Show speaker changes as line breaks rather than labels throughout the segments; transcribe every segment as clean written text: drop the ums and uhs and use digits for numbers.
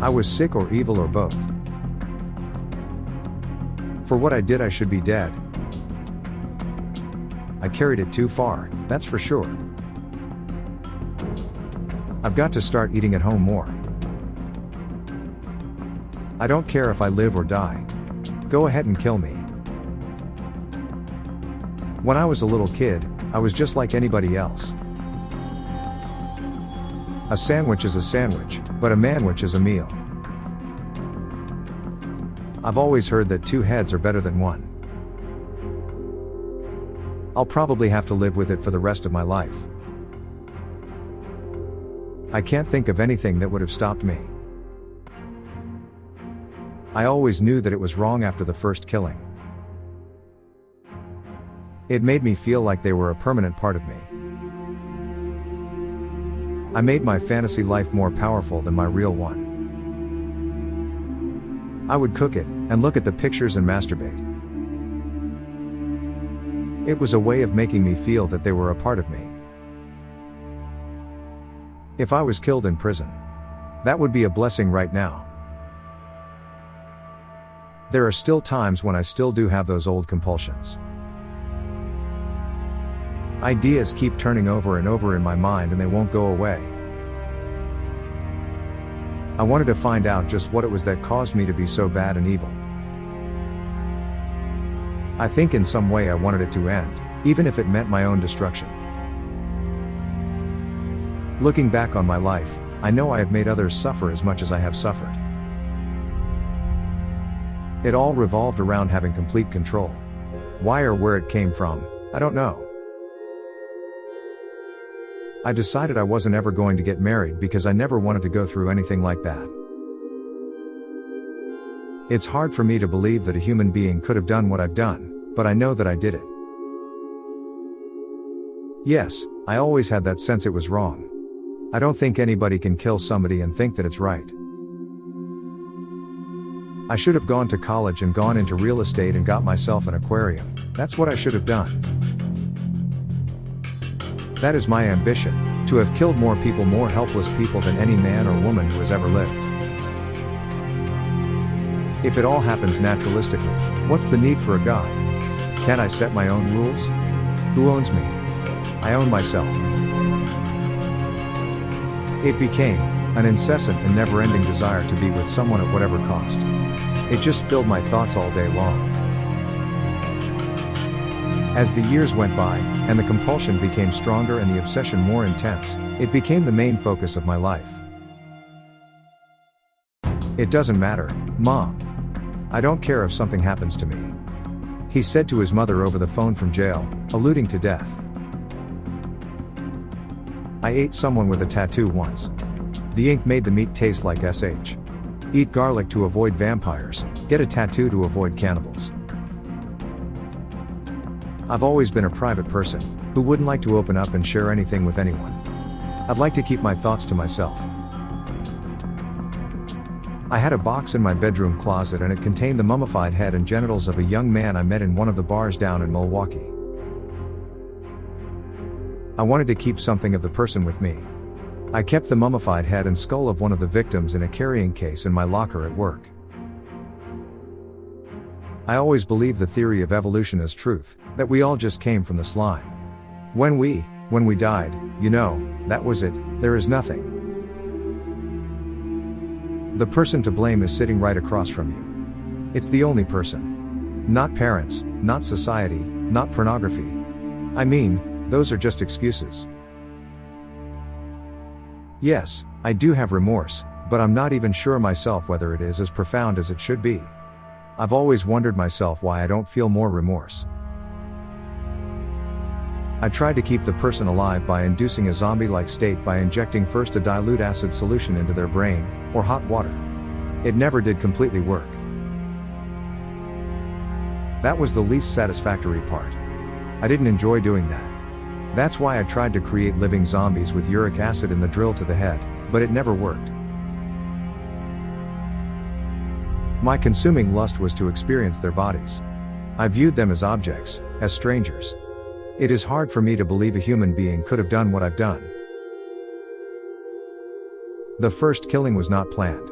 I was sick or evil or both. For what I did, I should be dead. I carried it too far, that's for sure. I've got to start eating at home more. I don't care if I live or die. Go ahead and kill me. When I was a little kid, I was just like anybody else. A sandwich is a sandwich, but a manwich is a meal. I've always heard that 2 heads are better than 1. I'll probably have to live with it for the rest of my life. I can't think of anything that would have stopped me. I always knew that it was wrong after the first killing. It made me feel like they were a permanent part of me. I made my fantasy life more powerful than my real one. I would cook it, and look at the pictures and masturbate. It was a way of making me feel that they were a part of me. If I was killed in prison, that would be a blessing right now. There are still times when I still do have those old compulsions. Ideas keep turning over and over in my mind and they won't go away. I wanted to find out just what it was that caused me to be so bad and evil. I think in some way I wanted it to end, even if it meant my own destruction. Looking back on my life, I know I have made others suffer as much as I have suffered. It all revolved around having complete control. Why or where it came from, I don't know. I decided I wasn't ever going to get married because I never wanted to go through anything like that. It's hard for me to believe that a human being could have done what I've done, but I know that I did it. Yes, I always had that sense it was wrong. I don't think anybody can kill somebody and think that it's right. I should have gone to college and gone into real estate and got myself an aquarium. That's what I should have done. That is my ambition, to have killed more people, more helpless people than any man or woman who has ever lived. If it all happens naturalistically, what's the need for a God? Can't I set my own rules? Who owns me? I own myself. It became an incessant and never-ending desire to be with someone at whatever cost. It just filled my thoughts all day long. As the years went by, and the compulsion became stronger and the obsession more intense, it became the main focus of my life. It doesn't matter, Mom. I don't care if something happens to me. He said to his mother over the phone from jail, alluding to death. I ate someone with a tattoo once. The ink made the meat taste like SH. Eat garlic to avoid vampires, get a tattoo to avoid cannibals. I've always been a private person, who wouldn't like to open up and share anything with anyone. I'd like to keep my thoughts to myself. I had a box in my bedroom closet and it contained the mummified head and genitals of a young man I met in one of the bars down in Milwaukee. I wanted to keep something of the person with me. I kept the mummified head and skull of one of the victims in a carrying case in my locker at work. I always believed the theory of evolution as truth, that we all just came from the slime. When we died, you know, that was it, there is nothing. The person to blame is sitting right across from you. It's the only person. Not parents, not society, not pornography. I mean, those are just excuses. Yes, I do have remorse, but I'm not even sure myself whether it is as profound as it should be. I've always wondered myself why I don't feel more remorse. I tried to keep the person alive by inducing a zombie-like state by injecting first a dilute acid solution into their brain, or hot water. It never did completely work. That was the least satisfactory part. I didn't enjoy doing that. That's why I tried to create living zombies with uric acid in the drill to the head, but it never worked. My consuming lust was to experience their bodies. I viewed them as objects, as strangers. It is hard for me to believe a human being could have done what I've done. The first killing was not planned.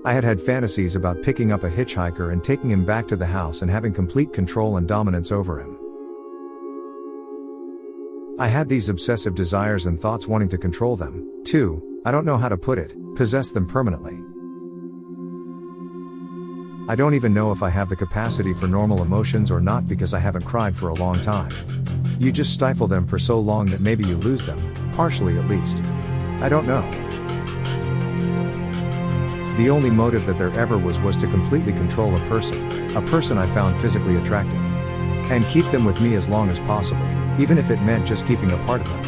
I had had fantasies about picking up a hitchhiker and taking him back to the house and having complete control and dominance over him. I had these obsessive desires and thoughts wanting to control them, too, I don't know how to put it, possess them permanently. I don't even know if I have the capacity for normal emotions or not because I haven't cried for a long time. You just stifle them for so long that maybe you lose them, partially at least. I don't know. The only motive that there ever was to completely control a person I found physically attractive. And keep them with me as long as possible, even if it meant just keeping a part of them.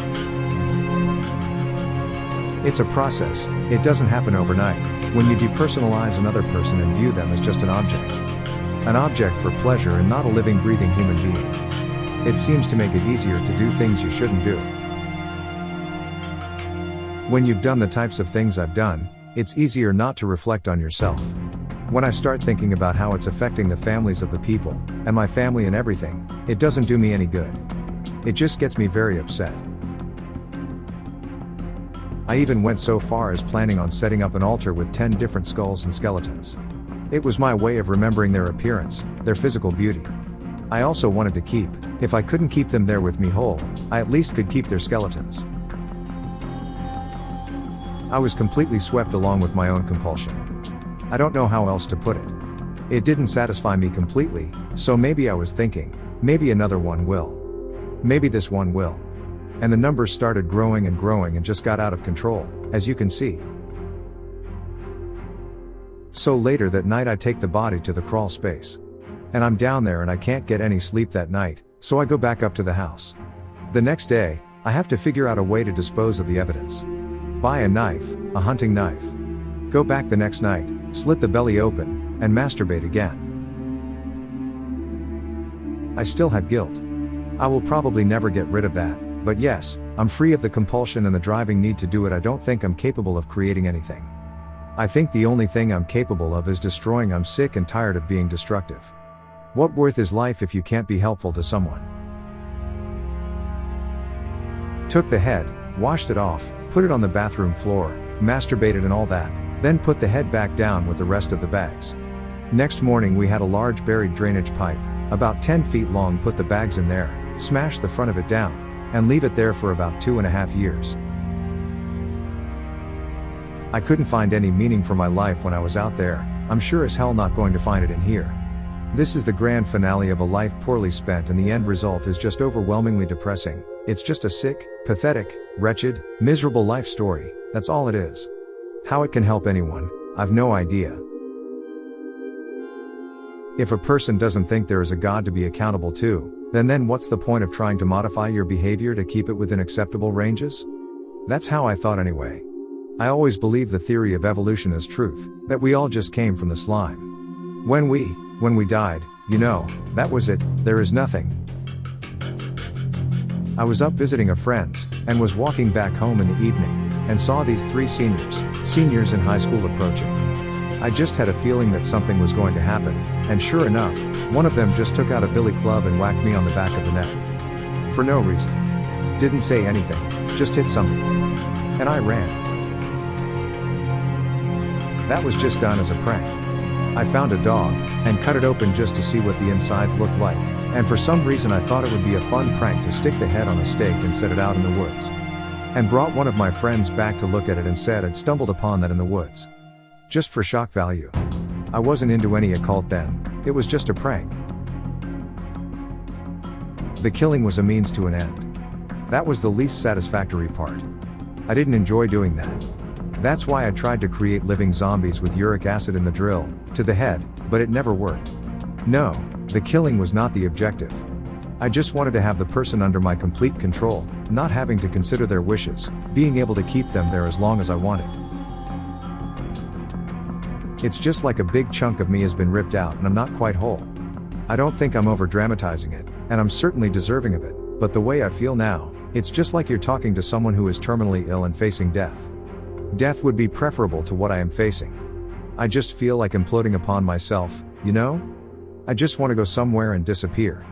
It's a process, it doesn't happen overnight, when you depersonalize another person and view them as just an object. An object for pleasure and not a living, breathing human being. It seems to make it easier to do things you shouldn't do. When you've done the types of things I've done, it's easier not to reflect on yourself. When I start thinking about how it's affecting the families of the people, and my family and everything, it doesn't do me any good. It just gets me very upset. I even went so far as planning on setting up an altar with 10 different skulls and skeletons. It was my way of remembering their appearance, their physical beauty. I also wanted to keep, if I couldn't keep them there with me whole, I at least could keep their skeletons. I was completely swept along with my own compulsion. I don't know how else to put it. It didn't satisfy me completely, so maybe I was thinking, maybe another one will. Maybe this one will. And the numbers started growing and just got out of control, as you can see. So later that night I take the body to the crawl space. And I'm down there and I can't get any sleep that night, so I go back up to the house. The next day, I have to figure out a way to dispose of the evidence. Buy a knife, a hunting knife. Go back the next night, slit the belly open, and masturbate again. I still have guilt. I will probably never get rid of that, but yes, I'm free of the compulsion and the driving need to do it. I don't think I'm capable of creating anything. I think the only thing I'm capable of is destroying. I'm sick and tired of being destructive. What worth is life if you can't be helpful to someone? Took the head, washed it off, put it on the bathroom floor, masturbated and all that, then put the head back down with the rest of the bags. Next morning we had a large buried drainage pipe, about 10 feet long. Put the bags in there, smash the front of it down, and leave it there for about 2.5 years. I couldn't find any meaning for my life when I was out there. I'm sure as hell not going to find it in here. This is the grand finale of a life poorly spent, and the end result is just overwhelmingly depressing. It's just a sick, pathetic, wretched, miserable life story, that's all it is. How it can help anyone, I've no idea. If a person doesn't think there is a God to be accountable to, then what's the point of trying to modify your behavior to keep it within acceptable ranges? That's how I thought anyway. I always believed the theory of evolution is truth, that we all just came from the slime. When we died, you know, that was it, there is nothing. I was up visiting a friend's, and was walking back home in the evening, and saw these 3 seniors in high school approaching. I just had a feeling that something was going to happen, and sure enough, one of them just took out a billy club and whacked me on the back of the neck. For no reason. Didn't say anything, just hit somebody. And I ran. That was just done as a prank. I found a dog, and cut it open just to see what the insides looked like, and for some reason I thought it would be a fun prank to stick the head on a stake and set it out in the woods. And brought one of my friends back to look at it and said I'd stumbled upon that in the woods. Just for shock value. I wasn't into any occult then, it was just a prank. The killing was a means to an end. That was the least satisfactory part. I didn't enjoy doing that. That's why I tried to create living zombies with uric acid in the drill, to the head, but it never worked. No, the killing was not the objective. I just wanted to have the person under my complete control, not having to consider their wishes, being able to keep them there as long as I wanted. It's just like a big chunk of me has been ripped out and I'm not quite whole. I don't think I'm over dramatizing it, and I'm certainly deserving of it, but the way I feel now, it's just like you're talking to someone who is terminally ill and facing death. Death would be preferable to what I am facing. I just feel like imploding upon myself, you know? I just want to go somewhere and disappear.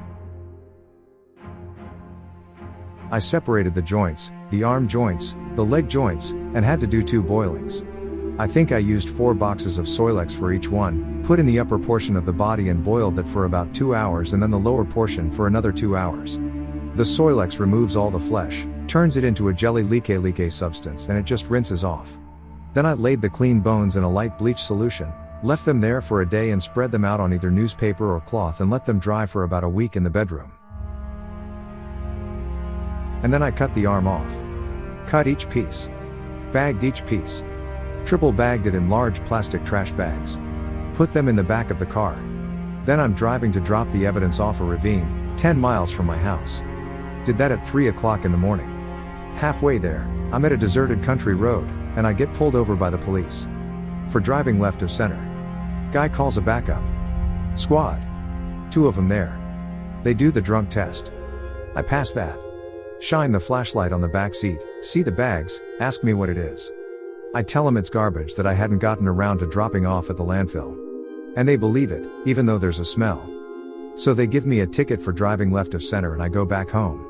I separated the joints, the arm joints, the leg joints, and had to do 2 boilings. I think I used 4 boxes of Soilex for each one, put in the upper portion of the body and boiled that for about 2 hours and then the lower portion for another 2 hours. The Soilex removes all the flesh, turns it into a jelly like substance and it just rinses off. Then I laid the clean bones in a light bleach solution, left them there for a day and spread them out on either newspaper or cloth and let them dry for about a week in the bedroom. And then I cut the arm off. Cut each piece. Bagged each piece. Triple bagged it in large plastic trash bags. Put them in the back of the car. Then I'm driving to drop the evidence off a ravine, 10 miles from my house. Did that at 3 o'clock in the morning. Halfway there, I'm at a deserted country road, and I get pulled over by the police. For driving left of center. Guy calls a backup. Squad. 2 of them there. They do the drunk test. I pass that. Shine the flashlight on the back seat, see the bags, ask me what it is. I tell them it's garbage that I hadn't gotten around to dropping off at the landfill. And they believe it, even though there's a smell. So they give me a ticket for driving left of center and I go back home.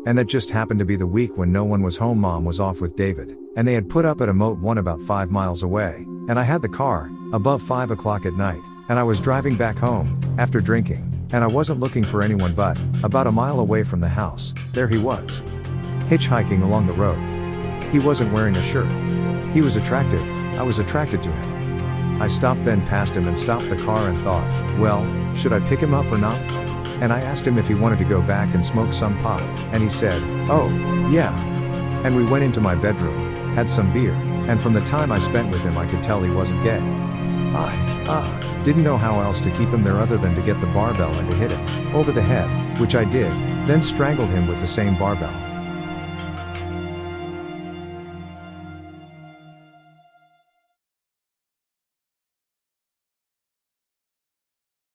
And that just happened to be the week when no one was home. Mom was off with David, and they had put up at a moat one about 5 miles away, and I had the car, above 5 o'clock at night, and I was driving back home, after drinking, and I wasn't looking for anyone but, about a mile away from the house, there he was. Hitchhiking along the road. He wasn't wearing a shirt. He was attractive, I was attracted to him. I stopped then past him and stopped the car and thought, well, should I pick him up or not? And I asked him if he wanted to go back and smoke some pot, and he said, oh, yeah. And we went into my bedroom, had some beer, and from the time I spent with him I could tell he wasn't gay. I didn't know how else to keep him there other than to get the barbell and to hit him, over the head, which I did, then strangled him with the same barbell.